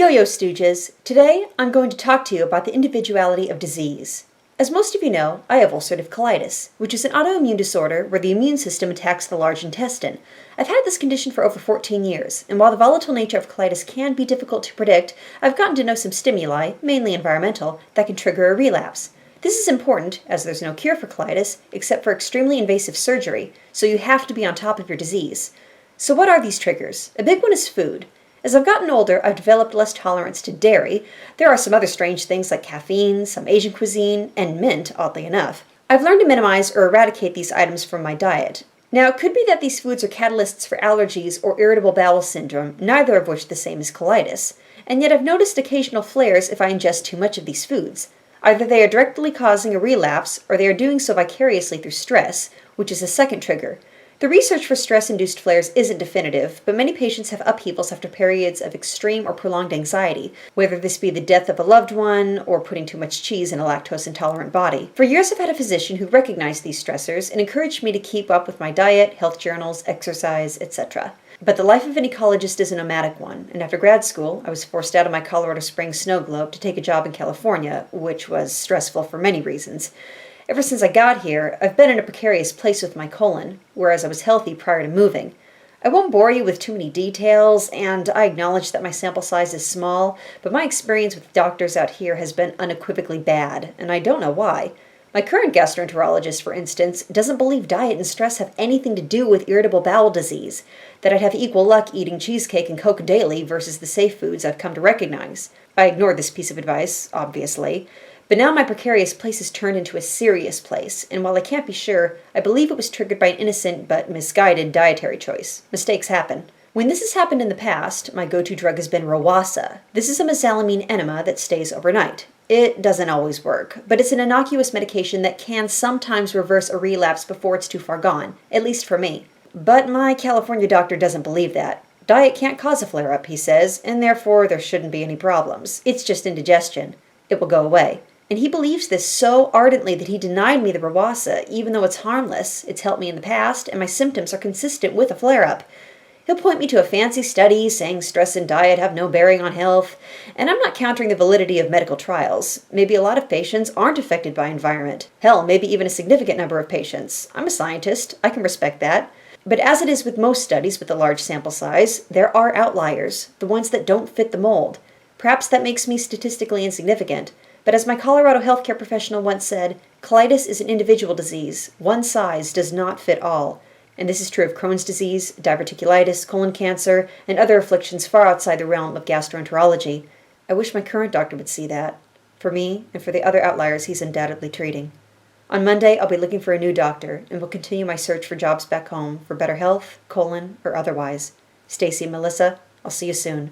Yo-Yo Stooges! Today I'm going to talk to you about the individuality of disease. As most of you know, I have ulcerative colitis, which is an autoimmune disorder where the immune system attacks the large intestine. I've had this condition for over 14 years, and while the volatile nature of colitis can be difficult to predict, I've gotten to know some stimuli, mainly environmental, that can trigger a relapse. This is important, as there's no cure for colitis, except for extremely invasive surgery, so you have to be on top of your disease. So what are these triggers? A big one is food. As I've gotten older, I've developed less tolerance to dairy. There are some other strange things like caffeine, some Asian cuisine, and mint, oddly enough. I've learned to minimize or eradicate these items from my diet. Now, it could be that these foods are catalysts for allergies or irritable bowel syndrome, neither of which the same as colitis. And yet I've noticed occasional flares if I ingest too much of these foods. Either they are directly causing a relapse, or they are doing so vicariously through stress, which is a second trigger. The research for stress-induced flares isn't definitive, but many patients have upheavals after periods of extreme or prolonged anxiety, whether this be the death of a loved one or putting too much cheese in a lactose-intolerant body. For years I've had a physician who recognized these stressors and encouraged me to keep up with my diet, health journals, exercise, etc. But the life of an ecologist is a nomadic one, and after grad school, I was forced out of my Colorado Springs snow globe to take a job in California, which was stressful for many reasons. Ever since I got here, I've been in a precarious place with my colon, whereas I was healthy prior to moving. I won't bore you with too many details, and I acknowledge that my sample size is small, but my experience with doctors out here has been unequivocally bad, and I don't know why. My current gastroenterologist, for instance, doesn't believe diet and stress have anything to do with irritable bowel disease, that I'd have equal luck eating cheesecake and Coke daily versus the safe foods I've come to recognize. I ignored this piece of advice, obviously. But now my precarious place has turned into a serious place, and while I can't be sure, I believe it was triggered by an innocent but misguided dietary choice. Mistakes happen. When this has happened in the past, my go-to drug has been Rawasa. This is a mesalamine enema that stays overnight. It doesn't always work, but it's an innocuous medication that can sometimes reverse a relapse before it's too far gone, at least for me. But my California doctor doesn't believe that. Diet can't cause a flare-up, he says, and therefore there shouldn't be any problems. It's just indigestion. It will go away. And he believes this so ardently that he denied me the Rawasa, even though it's harmless, it's helped me in the past, and my symptoms are consistent with a flare-up. He'll point me to a fancy study saying stress and diet have no bearing on health, and I'm not countering the validity of medical trials. Maybe a lot of patients aren't affected by environment. Hell, maybe even a significant number of patients. I'm a scientist. I can respect that. But as it is with most studies with a large sample size, there are outliers, the ones that don't fit the mold. Perhaps that makes me statistically insignificant. But as my Colorado healthcare professional once said, colitis is an individual disease. One size does not fit all. And this is true of Crohn's disease, diverticulitis, colon cancer, and other afflictions far outside the realm of gastroenterology. I wish my current doctor would see that. For me, and for the other outliers he's undoubtedly treating. On Monday, I'll be looking for a new doctor, and will continue my search for jobs back home for better health, colon, or otherwise. Stacy and Melissa, I'll see you soon.